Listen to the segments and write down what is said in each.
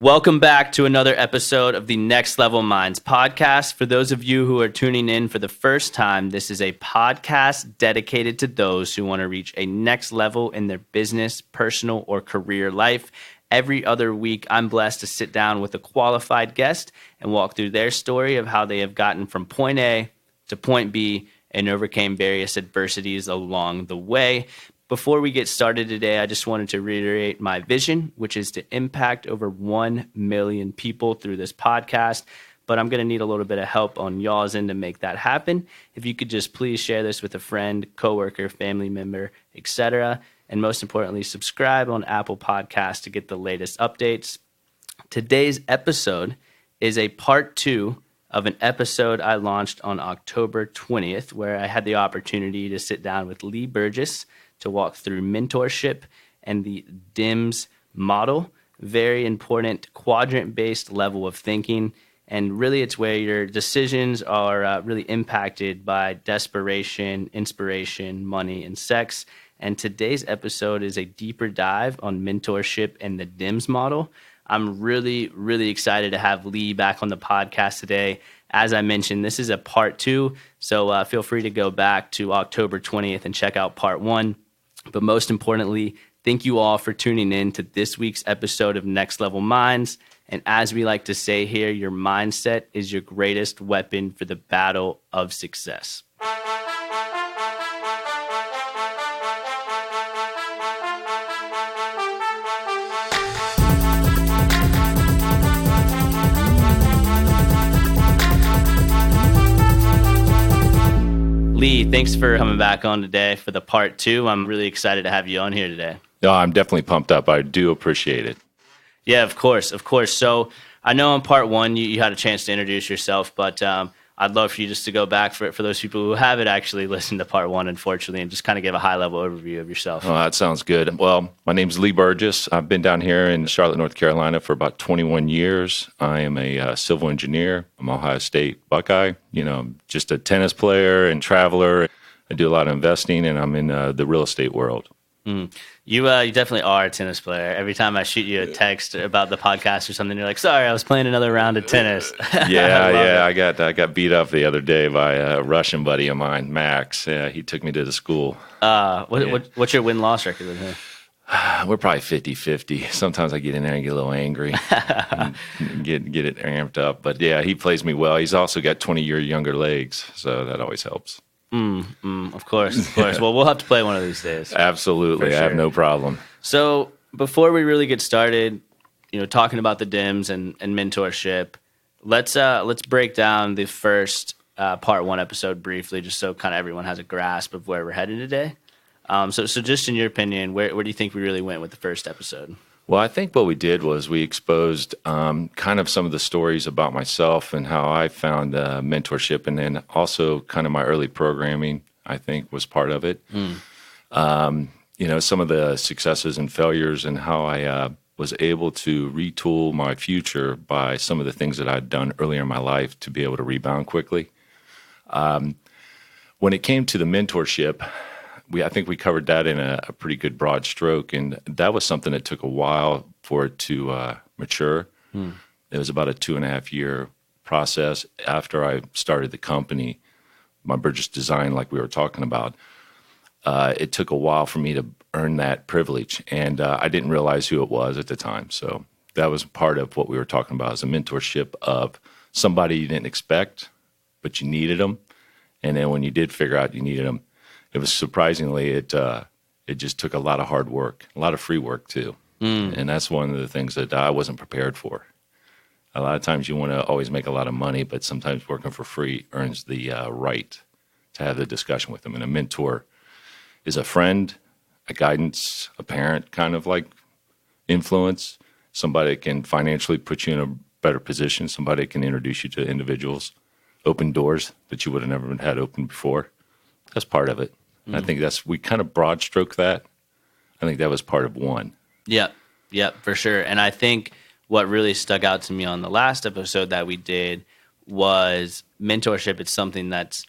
Welcome back to another episode of the Next Level Minds podcast. For those of you who are tuning in for the first time, this is a podcast dedicated to those who want to reach a next level in their business, personal, or career life. Every other week, I'm blessed to sit down with a qualified guest and walk through their story of how they have gotten from point A to point B and overcame various adversities along the way. Before we get started today, I just wanted to reiterate my vision, which is to impact over 1 million people through this podcast. But I'm going to need a little bit of help on y'all's end to make that happen. If you could just please share this with a friend, coworker, family member, etc. And most importantly, subscribe on Apple Podcasts to get the latest updates. Today's episode is a part 2 of an episode I launched on October 20th, where I had the opportunity to sit down with Lee Burgess to walk through mentorship and the DIMS model. Very important quadrant-based level of thinking. And really, it's where your decisions are really impacted by desperation, inspiration, money, and sex. And today's episode is a deeper dive on mentorship and the DIMS model. I'm really, really excited to have Lee back on the podcast today. As I mentioned, this is a part 2, so feel free to go back to October 20th and check out part 1. But most importantly, thank you all for tuning in to this week's episode of Next Level Minds. And as we like to say here, your mindset is your greatest weapon for the battle of success. Lee, thanks for coming back on today for the part 2. I'm really excited to have you on here today. No, I'm definitely pumped up. I do appreciate it. Yeah, of course. So I know in part 1 you had a chance to introduce yourself, but I'd love for you just to go back for those people who haven't actually listened to part 1, unfortunately, and just kind of give a high-level overview of yourself. Oh, that sounds good. Well, my name's Lee Burgess. I've been down here in Charlotte, North Carolina for about 21 years. I am a civil engineer. I'm Ohio State Buckeye. Just a tennis player and traveler. I do a lot of investing, and I'm in the real estate world. You definitely are a tennis player. Every time I shoot you a text about the podcast or something, you're like, "Sorry, I was playing another round of tennis." I got beat up the other day by a Russian buddy of mine, Max. Yeah, he took me to the school. What's your win-loss record with him? We're probably 50-50. Sometimes I get in there and get a little angry, and get it amped up. But yeah, he plays me well. He's also got 20-year younger legs, so that always helps. Of course. Well, we'll have to play one of these days. Absolutely. Sure. I have no problem. So before we really get started, talking about the DIMS and mentorship, let's break down the first part 1 episode briefly, just so kind of everyone has a grasp of where we're headed today. So just in your opinion, where do you think we really went with the first episode? Well, I think what we did was we exposed kind of some of the stories about myself and how I found mentorship, and then also kind of my early programming, I think, was part of it. Some of the successes and failures and how I was able to retool my future by some of the things that I'd done earlier in my life to be able to rebound quickly. When it came to the mentorship, I think we covered that in a pretty good broad stroke, and that was something that took a while for it to mature. It was about a 2.5-year process after I started the company, my Burgess Design, like we were talking about. It took a while for me to earn that privilege, and I didn't realize who it was at the time. So that was part of what we were talking about, as a mentorship of somebody you didn't expect, but you needed them. And then when you did figure out you needed them, it was surprisingly, it just took a lot of hard work, a lot of free work too. And that's one of the things that I wasn't prepared for. A lot of times you want to always make a lot of money, but sometimes working for free earns the right to have the discussion with them. And a mentor is a friend, a guidance, a parent kind of like influence, somebody that can financially put you in a better position, somebody that can introduce you to individuals, open doors that you would have never had open before. That's part of it. I think we kind of broad stroke that. I think that was part of 1. Yep, for sure. And I think what really stuck out to me on the last episode that we did was mentorship. It's something that's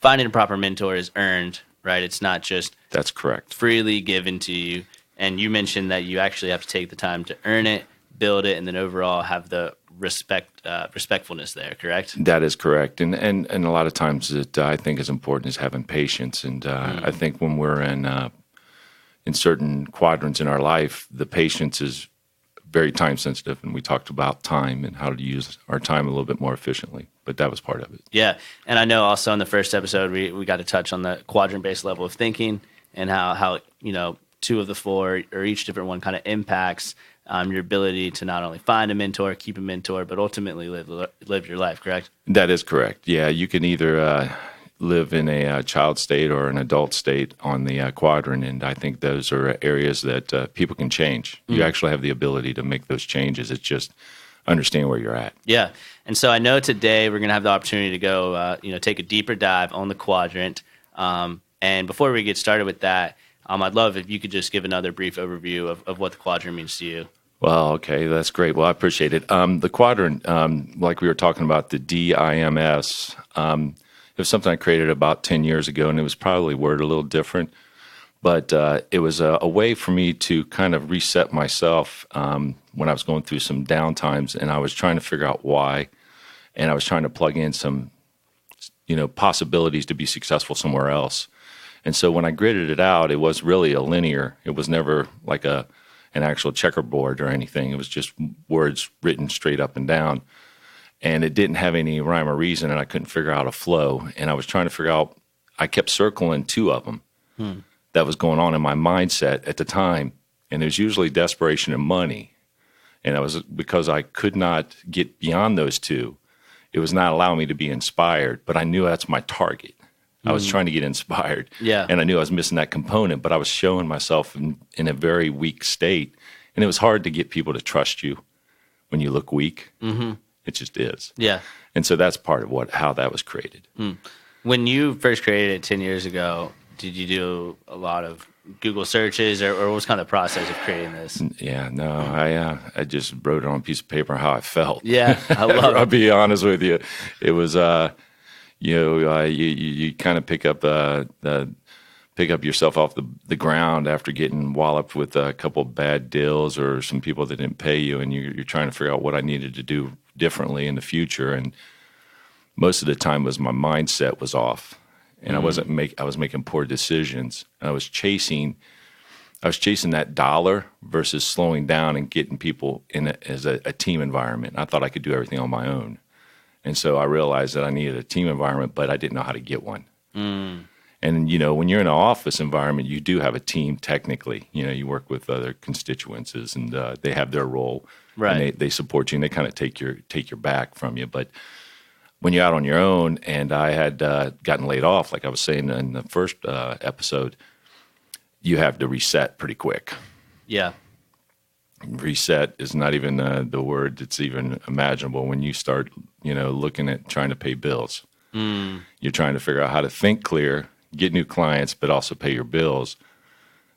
finding a proper mentor is earned, right? It's not just that's correct freely given to you. And you mentioned that you actually have to take the time to earn it, build it, and then overall have the respectfulness there, correct? That is correct. And a lot of times that I think is important is having patience. And I think when we're in certain quadrants in our life, the patience is very time sensitive. And we talked about time and how to use our time a little bit more efficiently. But that was part of it. Yeah. And I know also in the first episode, we got to touch on the quadrant-based level of thinking and how two of the four or each different one kind of impacts your ability to not only find a mentor, keep a mentor, but ultimately live your life, correct? That is correct. Yeah, you can either live in a child state or an adult state on the quadrant, and I think those are areas that people can change. You actually have the ability to make those changes. It's just understand where you're at. Yeah, and so I know today we're going to have the opportunity to go, take a deeper dive on the quadrant. And before we get started with that, I'd love if you could just give another brief overview of what the quadrant means to you. Well, okay, that's great. Well, I appreciate it. The quadrant, like we were talking about, the DIMS, it was something I created about 10 years ago, and it was probably worded a little different. But it was a way for me to kind of reset myself when I was going through some downtimes, and I was trying to figure out why, and I was trying to plug in some, possibilities to be successful somewhere else. And so when I gridded it out, it was really a linear. It was never like an actual checkerboard or anything. It was just words written straight up and down. And it didn't have any rhyme or reason, and I couldn't figure out a flow. And I was trying to figure out, I kept circling two of them that was going on in my mindset at the time. And it was usually desperation and money. And it was because I could not get beyond those two. It was not allowing me to be inspired, but I knew that's my target. I was trying to get inspired. Yeah. And I knew I was missing that component, but I was showing myself in a very weak state. And it was hard to get people to trust you when you look weak. Mm-hmm. It just is. Yeah. And so that's part of how that was created. When you first created it 10 years ago, did you do a lot of Google searches or what was kind of the process of creating this? Yeah, no, I just wrote it on a piece of paper how I felt. Yeah, I love it. I'll be honest with you. It was, you kind of pick up yourself off the ground after getting walloped with a couple of bad deals or some people that didn't pay you, and you're trying to figure out what I needed to do differently in the future. And most of the time was my mindset was off, and I was making poor decisions. And I was chasing that dollar versus slowing down and getting people as a team environment. I thought I could do everything on my own. And so I realized that I needed a team environment, but I didn't know how to get one. And, when you're in an office environment, you do have a team technically. You work with other constituencies, and they have their role. Right. And they support you, and they kind of take your back from you. But when you're out on your own, and I had gotten laid off, like I was saying in the first episode, you have to reset pretty quick. Yeah. Reset is not even the word that's even imaginable when you start, looking at trying to pay bills. You're trying to figure out how to think clear, get new clients, but also pay your bills.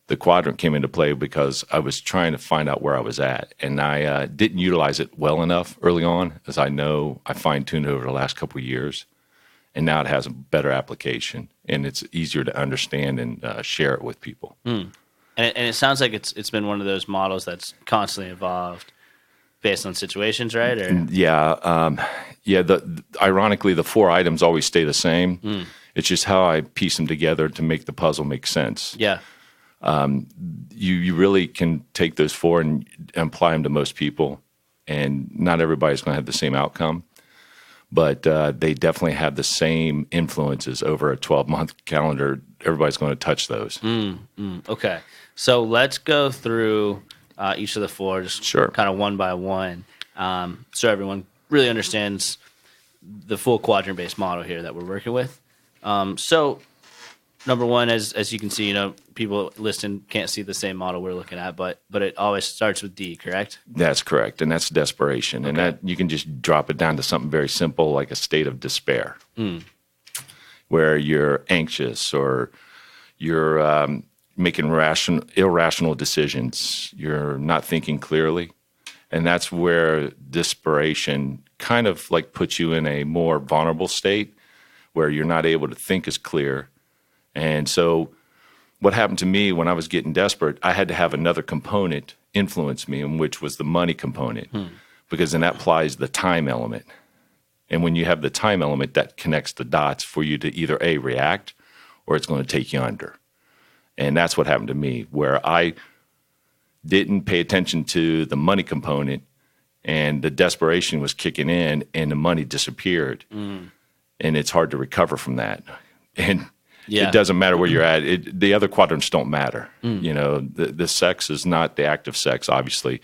The quadrant came into play because I was trying to find out where I was at, and I didn't utilize it well enough early on, as I know I fine-tuned it over the last couple of years, and now it has a better application, and it's easier to understand and share it with people. And it sounds like it's been one of those models that's constantly evolved based on situations, right? Or? Yeah. Ironically, the 4 items always stay the same. It's just how I piece them together to make the puzzle make sense. Yeah. You really can take those 4 and apply them to most people, and not everybody's going to have the same outcome. But they definitely have the same influences over a 12-month calendar. Everybody's going to touch those. Okay. So let's go through each of the 4, just kind of one by one, so everyone really understands the full quadrant-based model here that we're working with. So number one, as you can see, people listening can't see the same model we're looking at, but it always starts with D, correct? That's correct, and that's desperation. Okay. And that you can just drop it down to something very simple, like a state of despair, where you're anxious or you're making irrational decisions. You're not thinking clearly, and that's where desperation kind of like puts you in a more vulnerable state, where you're not able to think as clear. And so what happened to me when I was getting desperate, I had to have another component influenced me, and which was the money component, because then that applies the time element. And when you have the time element, that connects the dots for you to either A, react, or it's going to take you under. And that's what happened to me, where I didn't pay attention to the money component, and the desperation was kicking in, and the money disappeared. And it's hard to recover from that. And it doesn't matter where you're at. The other quadrants don't matter. You know, the sex is not the act of sex, obviously.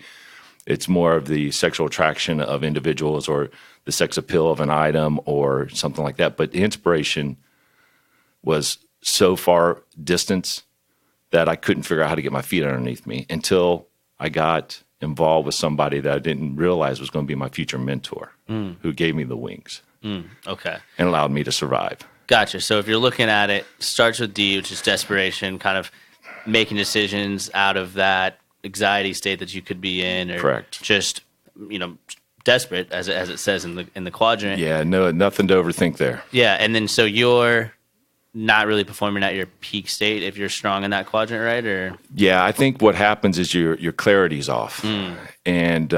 It's more of the sexual attraction of individuals or the sex appeal of an item or something like that. But the inspiration was so far distant that I couldn't figure out how to get my feet underneath me until I got involved with somebody that I didn't realize was going to be my future mentor, who gave me the wings. Okay. And allowed me to survive. Gotcha. So if you're looking at it, starts with D, which is desperation, kind of making decisions out of that anxiety state that you could be in, or Correct. just, you know, desperate, as it says in the quadrant. Yeah, no, nothing to overthink there. Yeah, and then so you're not really performing at your peak state if you're strong in that quadrant, right? Or yeah, I think what happens is your clarity's off, and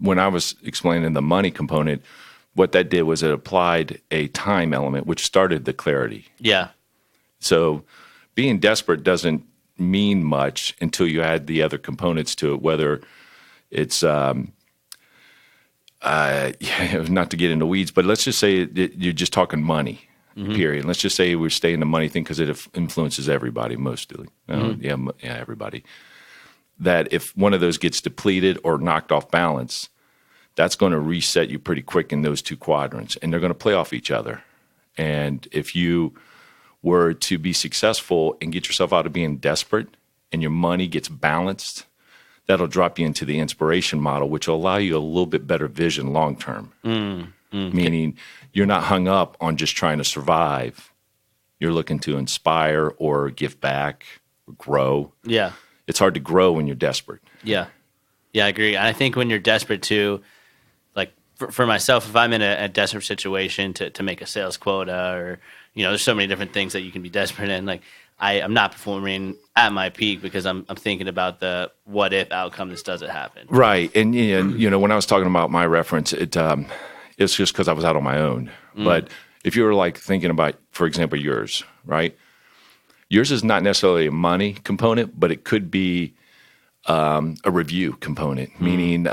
when I was explaining the money component, what that did was it applied a time element, which started the clarity. Yeah. So being desperate doesn't mean much until you add the other components to it, whether it's not to get into weeds, but let's just say you're just talking money, period. Let's just say we're staying the money thing because it influences everybody mostly. Yeah, everybody. That if one of those gets depleted or knocked off balance, that's going to reset you pretty quick in those two quadrants, and they're going to play off each other. And if you were to be successful and get yourself out of being desperate and your money gets balanced, that'll drop you into the inspiration model, which will allow you a little bit better vision long term. Meaning you're not hung up on just trying to survive. You're looking to inspire or give back or grow. Yeah. It's hard to grow when you're desperate. Yeah. Yeah, I agree. And I think when you're desperate too, like for myself, if I'm in a desperate situation to make a sales quota, or, you know, there's so many different things that you can be desperate in. Like I'm not performing at my peak because I'm thinking about the what if outcome this doesn't happen. Right. And, you know, when I was talking about my reference, it's just because I was out on my own. But if you were like thinking about, for example, yours, right? Yours is not necessarily a money component, but it could be a review component, meaning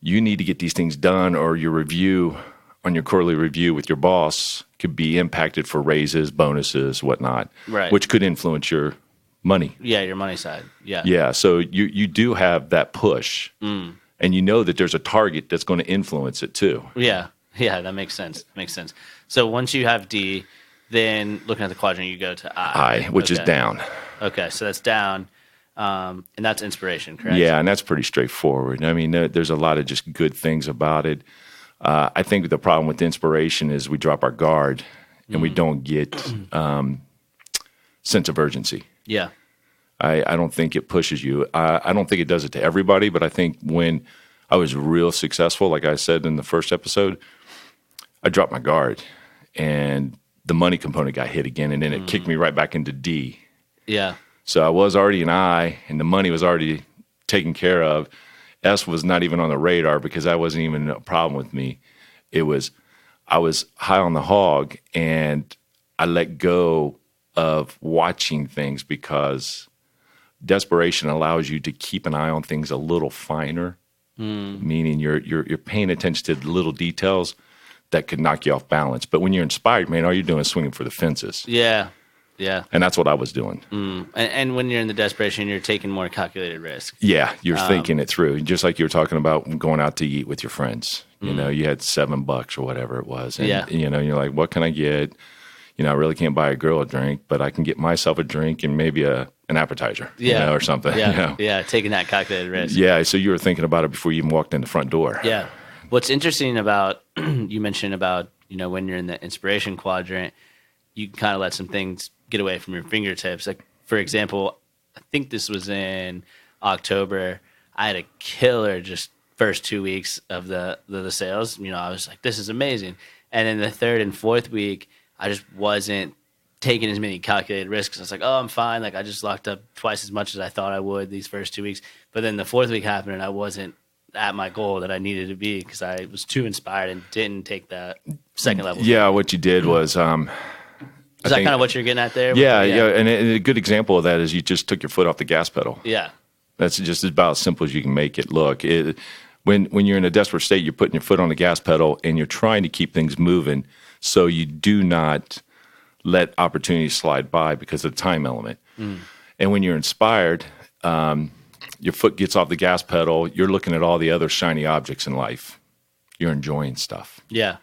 you need to get these things done, or your review on your quarterly review with your boss could be impacted for raises, bonuses, whatnot, right, which could influence your money. Yeah, your money side. Yeah. Yeah, so you do have that push, and you know that there's a target that's going to influence it too. Yeah, that makes sense. So once you have D, then looking at the quadrant, you go to I. Which is down. Okay, so that's down. And that's inspiration, correct? Yeah, and that's pretty straightforward. I mean, there's a lot of just good things about it. I think the problem with inspiration is we drop our guard and we don't get sense of urgency. Yeah. I don't think it pushes you. I don't think it does it to everybody, but I think when I was real successful, like I said in the first episode, I dropped my guard and the money component got hit again, and then it kicked me right back into D. Yeah. So I was already an I, and the money was already taken care of. S was not even on the radar because that wasn't even a problem with me. I was high on the hog, and I let go of watching things because desperation allows you to keep an eye on things a little finer, meaning you're paying attention to the little details that could knock you off balance. But when you're inspired, man, all you're doing is swinging for the fences. Yeah. Yeah. And that's what I was doing. And when you're in the desperation, you're taking more calculated risk. Yeah, you're thinking it through. Just like you were talking about going out to eat with your friends. You know, you had $7 or whatever it was. And, you know, you're like, what can I get? You know, I really can't buy a girl a drink, but I can get myself a drink and maybe an appetizer, you know, or something. Yeah, you know? Yeah, taking that calculated risk. Yeah, so you were thinking about it before you even walked in the front door. Yeah. What's interesting about, you mentioned about, you know, when you're in the inspiration quadrant, you can kind of let some things get away from your fingertips. Like, for example, I think this was in October. I had a killer just first 2 weeks of the sales. You know, I was like, this is amazing. And then the third and fourth week, I just wasn't taking as many calculated risks. I was like, oh, I'm fine. Like I just locked up twice as much as I thought I would these first 2 weeks. But then the fourth week happened and I wasn't at my goal that I needed to be because I was too inspired and didn't take that second level. Yeah, what you did was... is that kind of what you're getting at there? Yeah. And a good example of that is you just took your foot off the gas pedal. Yeah. That's just about as simple as you can make it look. When you're in a desperate state, you're putting your foot on the gas pedal and you're trying to keep things moving so you do not let opportunities slide by because of the time element. And when you're inspired, your foot gets off the gas pedal, you're looking at all the other shiny objects in life. You're enjoying stuff. Yeah.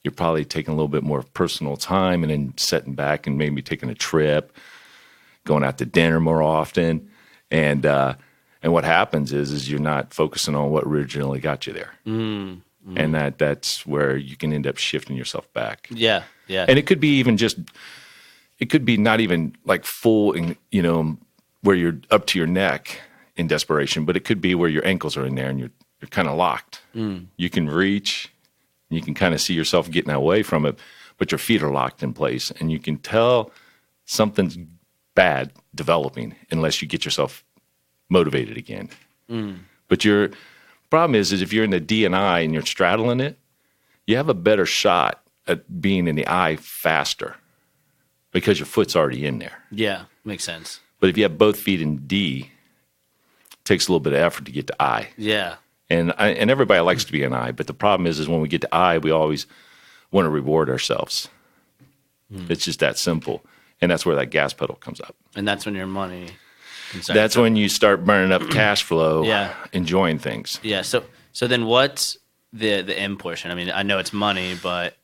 You're probably taking a little bit more personal time and then setting back and maybe taking a trip, going out to dinner more often. And what happens is you're not focusing on what originally got you there. And that's where you can end up shifting yourself back. Yeah. Yeah. And it could be even it could be not even like full, where you're up to your neck in desperation, but it could be where your ankles are in there and you're kind of locked. You can reach, you can kind of see yourself getting away from it, but your feet are locked in place and you can tell something's bad developing unless you get yourself motivated again. But your problem is if you're in the D and I and you're straddling it, you have a better shot at being in the I faster because your foot's already in there. Yeah, makes sense. But if you have both feet in D, it takes a little bit of effort to get to I. Yeah. And everybody likes to be an I, but the problem is when we get to I, we always want to reward ourselves. It's just that simple. And that's where that gas pedal comes up. And that's when your money... That's when you start burning up cash flow, enjoying things. Yeah. So then what's the M portion? I mean, I know it's money, but...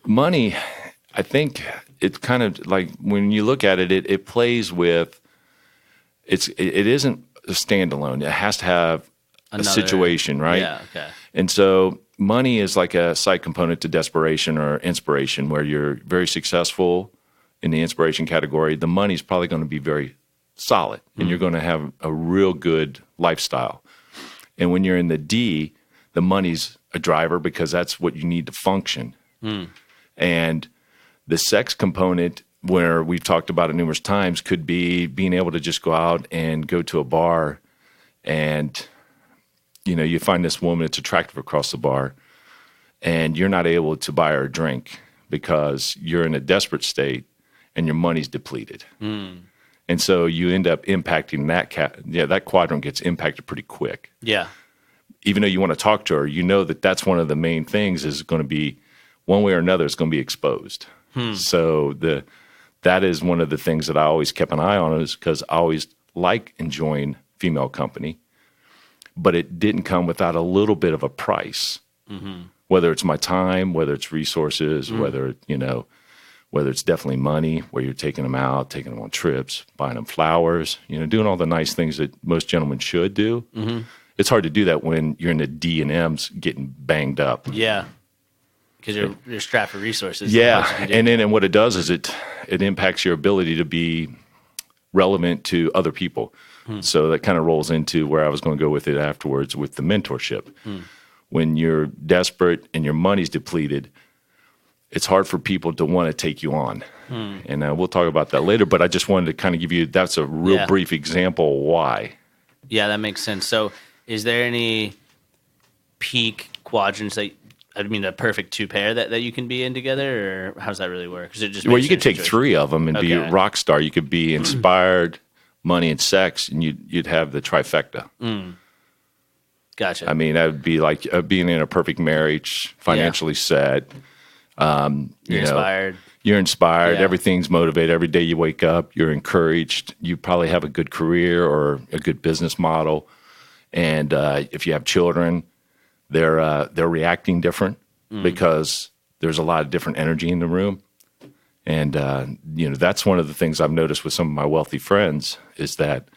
Money, I think it's kind of like when you look at it, it plays with... It isn't a standalone. It has to have a situation, right? Yeah, okay. And so money is like a side component to desperation or inspiration where you're very successful in the inspiration category. The money's probably going to be very solid and you're going to have a real good lifestyle. And when you're in the D, the money's a driver because that's what you need to function. And the sex component, where we've talked about it numerous times, could be being able to just go out and go to a bar and, you find this woman that's attractive across the bar and you're not able to buy her a drink because you're in a desperate state and your money's depleted. And so you end up impacting that quadrant gets impacted pretty quick. Yeah. Even though you want to talk to her, that's one of the main things is going to be one way or another, it's going to be exposed. So that is one of the things that I always kept an eye on is because I always like enjoying female company, but it didn't come without a little bit of a price, whether it's my time, whether it's resources, whether it's definitely money, where you're taking them out, taking them on trips, buying them flowers, doing all the nice things that most gentlemen should do. It's hard to do that when you're in the D and M's getting banged up. Yeah. Because you're strapped for resources. Yeah. And what it does is it impacts your ability to be relevant to other people. So that kind of rolls into where I was going to go with it afterwards with the mentorship. When you're desperate and your money's depleted, it's hard for people to want to take you on. And we'll talk about that later, but I just wanted to kind of give you, that's a real brief example of why. Yeah, that makes sense. So is there any peak quadrants a perfect two pair that you can be in together, or how does that really work? Well, you could take three of them and be a rock star. You could be inspired, money, and sex, and you'd have the trifecta. Gotcha. I mean, that would be like being in a perfect marriage, financially set. You're inspired. You're inspired. Yeah. Everything's motivated. Every day you wake up, you're encouraged. You probably have a good career or a good business model. And if you have children, they're reacting different because there's a lot of different energy in the room. And that's one of the things I've noticed with some of my wealthy friends is that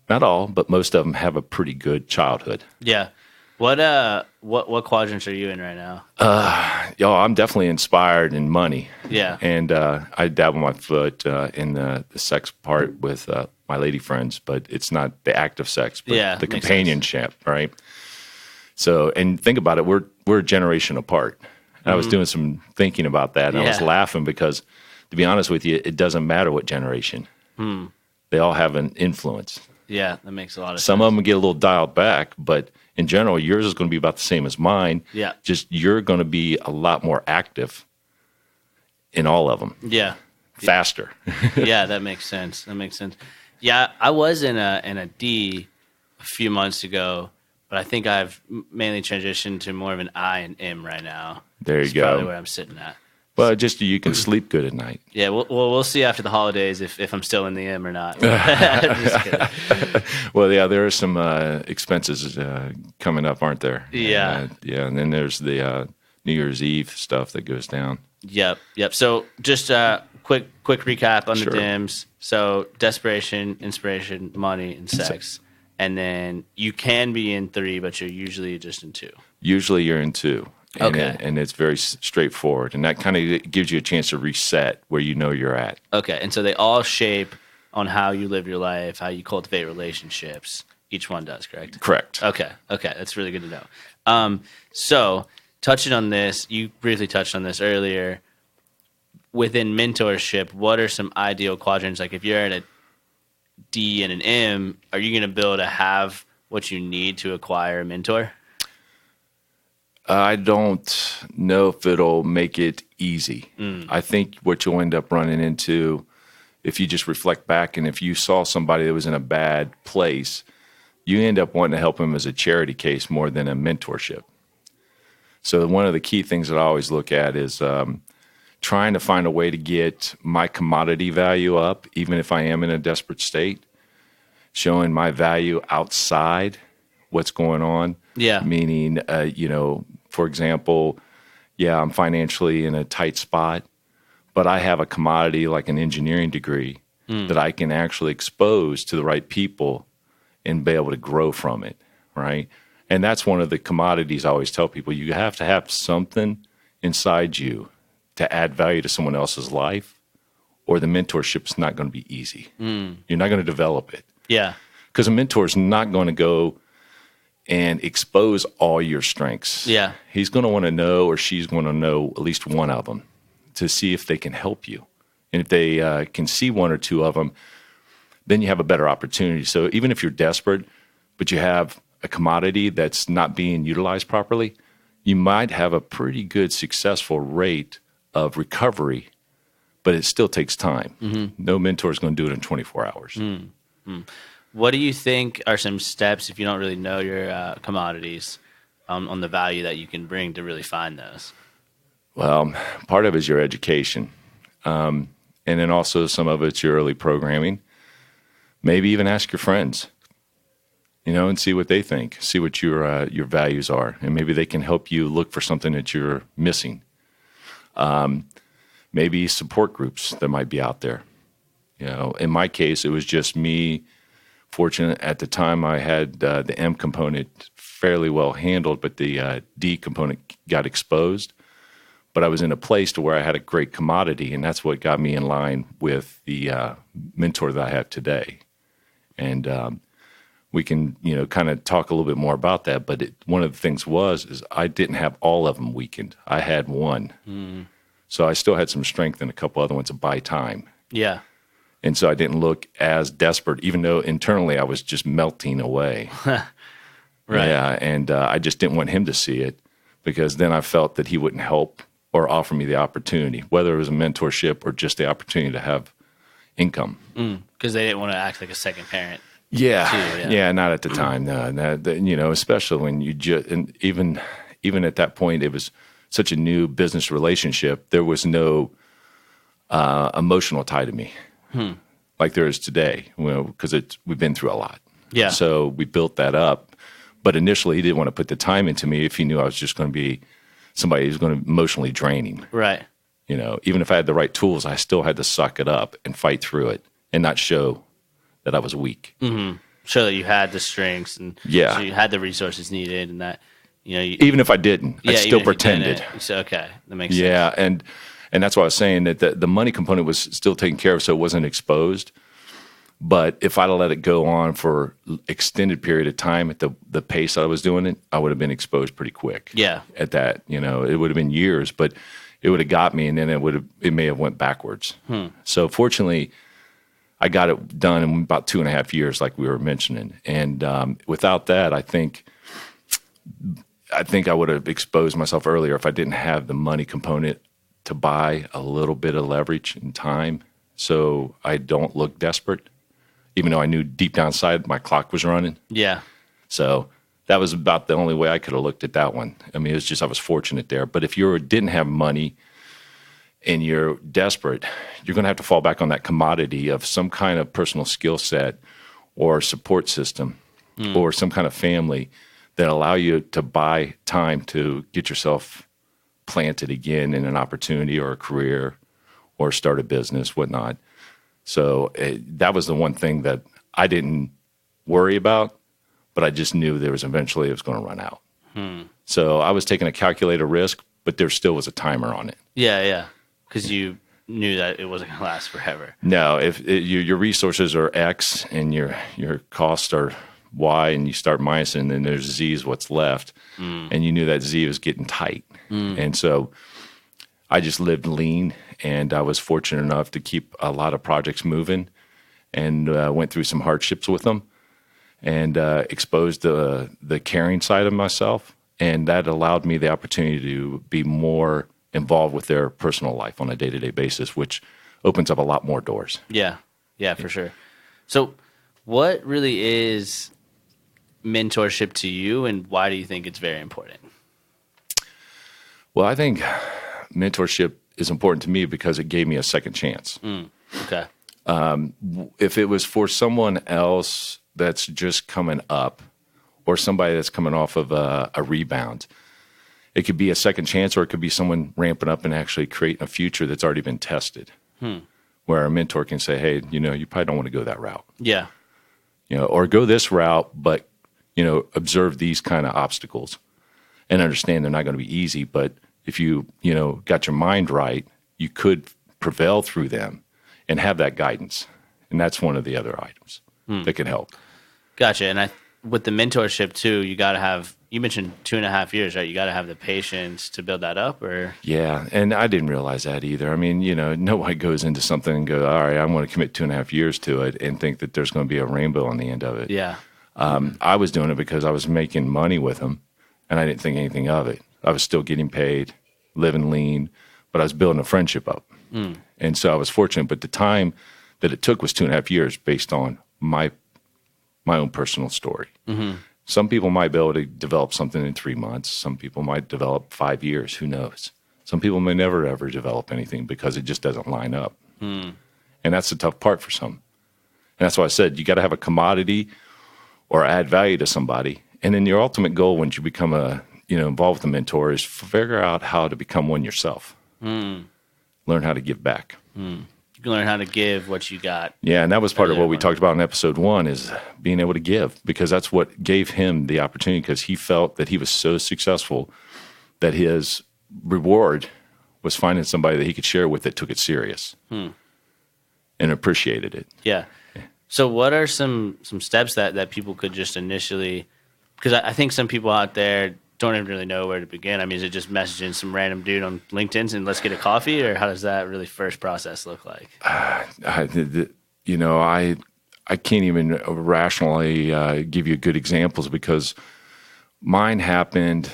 not all, but most of them have a pretty good childhood. Yeah. What quadrants are you in right now? I'm definitely inspired in money. Yeah. And I dabble my foot in the sex part with my lady friends, but it's not the active sex, but the companionship, right? So, and think about it, we're a generation apart. And I was doing some thinking about that, and I was laughing because to be honest with you, it doesn't matter what generation. They all have an influence. Yeah, that makes a lot of sense. Some of them get a little dialed back, but in general, yours is going to be about the same as mine. Yeah. Just you're going to be a lot more active in all of them. Yeah. Faster. Yeah, that makes sense. Yeah, I was in a D a few months ago, but I think I've mainly transitioned to more of an I and M right now. There you That's go. probably where I'm sitting at. Well, just you can sleep good at night. Yeah, we'll see after the holidays if I'm still in the M or not. Just kidding. Well, yeah, there are some expenses coming up, aren't there? Yeah. Yeah, and then there's the New Year's Eve stuff that goes down. Yep. So just quick recap on the DIMS. So desperation, inspiration, money, and sex. And then you can be in 3, but you're usually just in 2. Usually you're in 2. Okay. And it's very straightforward. And that kind of gives you a chance to reset where you know you're at. Okay. And so they all shape on how you live your life, how you cultivate relationships. Each one does, correct? Correct. Okay. That's really good to know. So touching on this, you briefly touched on this earlier. Within mentorship, what are some ideal quadrants? Like if you're at a D and an M, are you going to be able to have what you need to acquire a mentor? I don't know if it'll make it easy. I think what you'll end up running into, if you just reflect back and if you saw somebody that was in a bad place, you end up wanting to help them as a charity case more than a mentorship. So one of the key things that I always look at is trying to find a way to get my commodity value up, even if I am in a desperate state, showing my value outside what's going on. Yeah. Meaning, for example, I'm financially in a tight spot, but I have a commodity like an engineering degree that I can actually expose to the right people and be able to grow from it, right? And that's one of the commodities I always tell people. You have to have something inside you to add value to someone else's life, or the mentorship's not going to be easy. You're not going to develop it. Yeah. Because a mentor's not going to go and expose all your strengths. Yeah. He's going to want to know, or she's going to know at least one of them to see if they can help you. And if they can see one or two of them, then you have a better opportunity. So even if you're desperate, but you have a commodity that's not being utilized properly, you might have a pretty good successful rate of recovery, but it still takes time. No mentor is going to do it in 24 hours. What do you think are some steps, if you don't really know your commodities, on the value that you can bring to really find those? Well, part of it is your education. And then also some of it's your early programming. Maybe even ask your friends, and see what they think, see what your values are. And maybe they can help you look for something that you're missing. Maybe support groups that might be out there. In my case, it was just me. Fortunate at the time, I had the M component fairly well handled, but the D component got exposed. But I was in a place to where I had a great commodity, and that's what got me in line with the mentor that I have today. And we can, kind of talk a little bit more about that. But one of the things is I didn't have all of them weakened. I had one. So I still had some strength in a couple other ones to buy time. Yeah. And so I didn't look as desperate, even though internally I was just melting away. Right. Yeah, and I just didn't want him to see it, because then I felt that he wouldn't help or offer me the opportunity, whether it was a mentorship or just the opportunity to have income. Because they didn't want to act like a second parent. Yeah, not at the time. No, especially when you just, and even at that point, it was such a new business relationship. There was no emotional tie to me. Like there is today, because we've been through a lot. Yeah. So we built that up. But initially, he didn't want to put the time into me if he knew I was just going to be somebody who's going to emotionally draining. Right. Even if I had the right tools, I still had to suck it up and fight through it and not show that I was weak. Show that you had the strengths and so you had the resources needed, and that even if I didn't, I still pretended. So, okay, that makes sense. Yeah, and that's why I was saying that the money component was still taken care of, so it wasn't exposed. But if I'd have let it go on for extended period of time at the pace I was doing it, I would have been exposed pretty quick. Yeah. At that, it would have been years. But it would have got me, and then it may have went backwards. So fortunately, I got it done in about 2.5 years, like we were mentioning. And without that, I think I would have exposed myself earlier if I didn't have the money component to buy a little bit of leverage and time, so I don't look desperate, even though I knew deep down inside my clock was running. Yeah. So that was about the only way I could have looked at that one. I mean, it was just I was fortunate there. But if you didn't have money and you're desperate, you're going to have to fall back on that commodity of some kind of personal skill set or support system or some kind of family that allow you to buy time to get yourself planted again in an opportunity or a career or start a business, whatnot. So that was the one thing that I didn't worry about, but I just knew it was going to run out. So I was taking a calculated risk, but there still was a timer on it. Yeah. Because you knew that it wasn't going to last forever. No, if your resources are X and your costs are Y, and you start minusing, and then there's Z is what's left, and you knew that Z was getting tight. And so I just lived lean, and I was fortunate enough to keep a lot of projects moving, and went through some hardships with them, and exposed the caring side of myself, and that allowed me the opportunity to be more involved with their personal life on a day-to-day basis, which opens up a lot more doors. Yeah, for sure. So what really is mentorship to you, and why do you think it's very important? Well, I think mentorship is important to me because it gave me a second chance. Okay. If it was for someone else that's just coming up or somebody that's coming off of a rebound, it could be a second chance, or it could be someone ramping up and actually creating a future that's already been tested, where a mentor can say, hey, you probably don't want to go that route. Yeah. Or go this route, but, observe these kind of obstacles and understand they're not going to be easy. But if you, got your mind right, you could prevail through them and have that guidance. And that's one of the other items that can help. Gotcha. And with the mentorship too, you got to have, you mentioned 2.5 years, right? You got to have the patience to build that up, or? Yeah. And I didn't realize that either. I mean, nobody goes into something and go, all right, I'm going to commit 2.5 years to it and think that there's going to be a rainbow on the end of it. Yeah. I was doing it because I was making money with them, and I didn't think anything of it. I was still getting paid, living lean, but I was building a friendship up. And so I was fortunate, but the time that it took was 2.5 years based on my own personal story. Some people might be able to develop something in 3 months. Some people might develop 5 years. Who knows? Some people may never, ever develop anything because it just doesn't line up. And that's the tough part for some. And that's why I said you got to have a commodity or add value to somebody. And then your ultimate goal once you become involved with a mentor is figure out how to become one yourself. Learn how to give back. You can learn how to give what you got. Yeah, and that was part of what we talked about in episode 1 is being able to give, because that's what gave him the opportunity, because he felt that he was so successful that his reward was finding somebody that he could share with that took it serious and appreciated it. Yeah. So what are some steps that people could just initially, because I think some people out there don't even really know where to begin. I mean, is it just messaging some random dude on LinkedIn and let's get a coffee, or how does that really first process look like? I can't even rationally give you good examples, because mine happened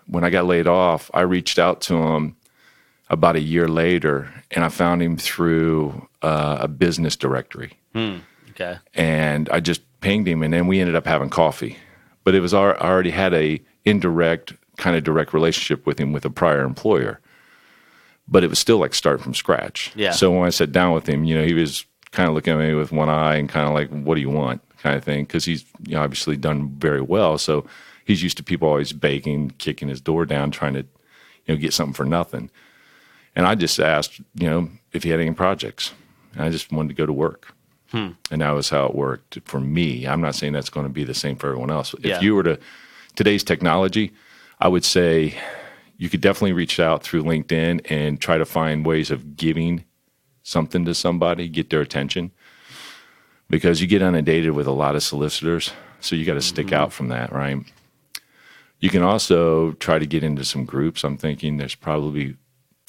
when I got laid off. I reached out to him about a year later, and I found him through a business directory. Okay. And I just pinged him, and then we ended up having coffee. But it was I already had a indirect, kind of direct relationship with him with a prior employer. But it was still like starting from scratch. Yeah. So when I sat down with him, he was kind of looking at me with one eye and kind of like, what do you want, kind of thing, because he's obviously done very well. So he's used to people always begging, kicking his door down, trying to get something for nothing. And I just asked, if he had any projects. And I just wanted to go to work. And that was how it worked for me. I'm not saying that's going to be the same for everyone else. Yeah. If you were today's technology, I would say you could definitely reach out through LinkedIn and try to find ways of giving something to somebody, get their attention, because you get inundated with a lot of solicitors. So you got to stick out from that, right? You can also try to get into some groups. I'm thinking there's probably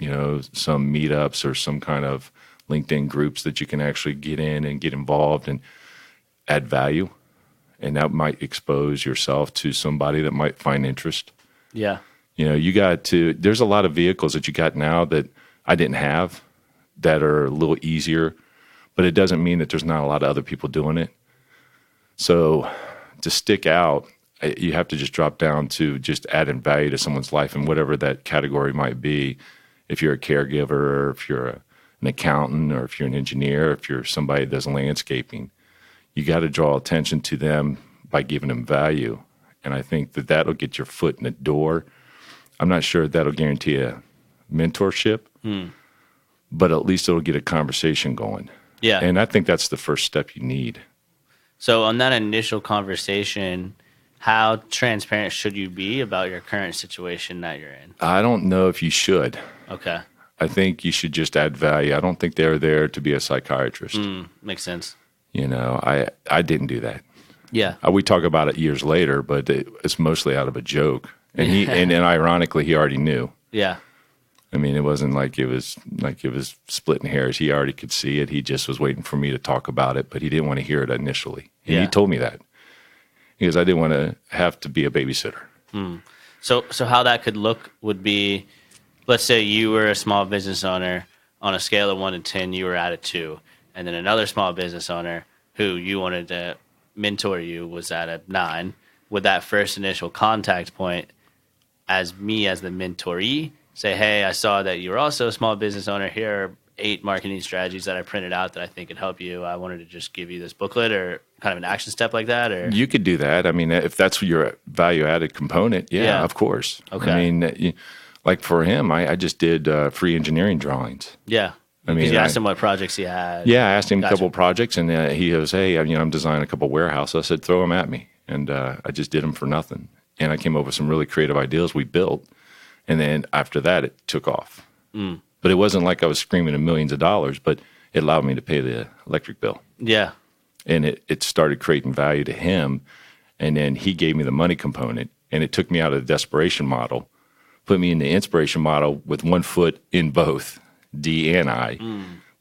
some meetups or some kind of LinkedIn groups that you can actually get in and get involved and add value. And that might expose yourself to somebody that might find interest. Yeah. There's a lot of vehicles that you got now that I didn't have that are a little easier, but it doesn't mean that there's not a lot of other people doing it. So to stick out, you have to just drop down to just adding value to someone's life and whatever that category might be. If you're a caregiver, or if you're an accountant, or if you're an engineer, if you're somebody that does landscaping, you got to draw attention to them by giving them value. And I think that that'll get your foot in the door. I'm not sure that'll guarantee a mentorship, but at least it'll get a conversation going. Yeah. And I think that's the first step you need. So on that initial conversation, how transparent should you be about your current situation that you're in? I don't know if you should. Okay. I think you should just add value. I don't think they're there to be a psychiatrist. Makes sense. I didn't do that. Yeah. We talk about it years later, but it's mostly out of a joke. And and ironically, he already knew. Yeah. I mean, it wasn't like it was splitting hairs. He already could see it. He just was waiting for me to talk about it, but he didn't want to hear it initially. And he told me that because I didn't want to have to be a babysitter. So how that could look would be, let's say you were a small business owner. On a scale of 1 to 10, you were at a 2, and then another small business owner who you wanted to mentor you was at a 9. Would that first initial contact point, as me as the mentoree, say, hey, I saw that you were also a small business owner. Here are 8 marketing strategies that I printed out that I think could help you. I wanted to just give you this booklet, or kind of an action step like that? Or you could do that. I mean, if that's your value-added component, yeah, of course. Okay. I mean, like for him, I just did free engineering drawings. Yeah. I mean, you asked him what projects he had. Yeah, I asked him a couple of projects, and he goes, hey, I'm designing a couple of warehouses. I said, throw them at me. And I just did them for nothing. And I came up with some really creative ideas we built. And then after that, it took off. But it wasn't like I was screaming in millions of dollars, but it allowed me to pay the electric bill. Yeah. And it started creating value to him. And then he gave me the money component. And it took me out of the desperation model, put me in the inspiration model with one foot in both D and I.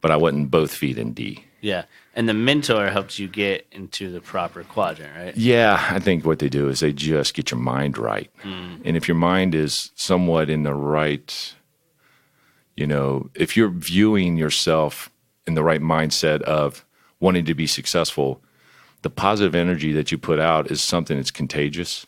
But I wasn't both feet in D. Yeah. And the mentor helps you get into the proper quadrant, right? Yeah, I think what they do is they just get your mind right. And if your mind is somewhat in the right, if you're viewing yourself in the right mindset of wanting to be successful, the positive energy that you put out is something that's contagious.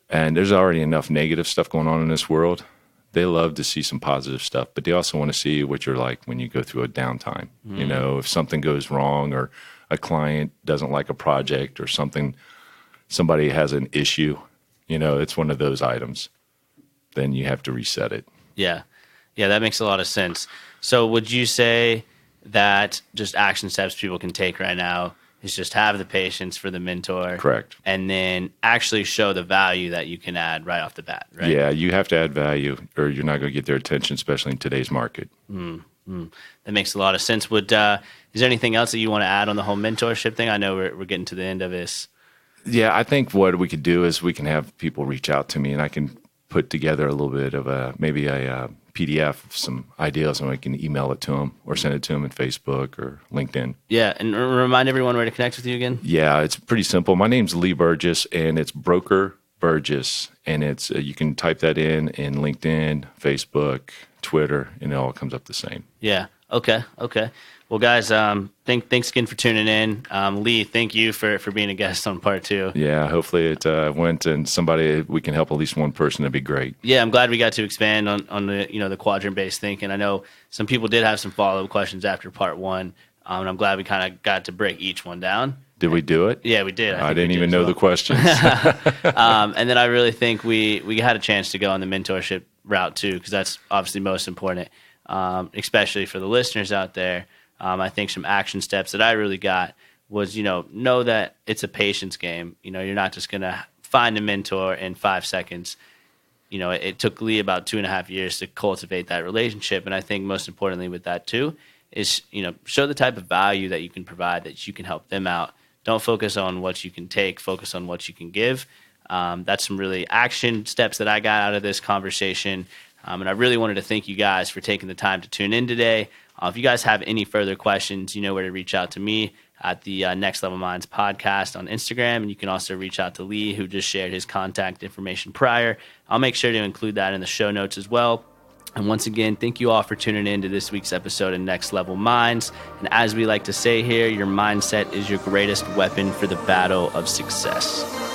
And there's already enough negative stuff going on in this world. They love to see some positive stuff, but they also want to see what you're like when you go through a downtime. If something goes wrong, or a client doesn't like a project, or somebody has an issue, it's one of those items, then you have to reset it. Yeah. Yeah, that makes a lot of sense. So would you say that just action steps people can take right now is just have the patience for the mentor? Correct. And then actually show the value that you can add right off the bat, right? Yeah, you have to add value or you're not going to get their attention, especially in today's market. That makes a lot of sense. Is there anything else that you want to add on the whole mentorship thing? I know we're getting to the end of this. Yeah, I think what we could do is we can have people reach out to me, and I can put together a little bit of maybe a PDF of some ideas, and I can email it to them or send it to them in Facebook or LinkedIn. Yeah, and remind everyone where to connect with you again. Yeah, it's pretty simple. My name's Lee Burgess, and it's Broker Burgess, and it's you can type that in LinkedIn, Facebook, Twitter, and it all comes up the same. Yeah. Okay. Well, guys, thanks again for tuning in. Lee, thank you for being a guest on part 2. Yeah, hopefully it went and we can help at least one person. That'd be great. Yeah, I'm glad we got to expand on the the quadrant-based thinking. I know some people did have some follow-up questions after part 1, and I'm glad we kind of got to break each one down. Did we do it? Yeah, we did. I didn't even know the questions. And then I really think we had a chance to go on the mentorship route too, because that's obviously most important, especially for the listeners out there. I think some action steps that I really got was, know that it's a patience game. You're not just going to find a mentor in 5 seconds. It took Lee about 2.5 years to cultivate that relationship. And I think most importantly with that too is, show the type of value that you can provide, that you can help them out. Don't focus on what you can take, focus on what you can give. That's some really action steps that I got out of this conversation. And I really wanted to thank you guys for taking the time to tune in today. If you guys have any further questions, you know where to reach out to me at the Next Level Minds podcast on Instagram. And you can also reach out to Lee, who just shared his contact information prior. I'll make sure to include that in the show notes as well. And once again, thank you all for tuning in to this week's episode of Next Level Minds. And as we like to say here, your mindset is your greatest weapon for the battle of success.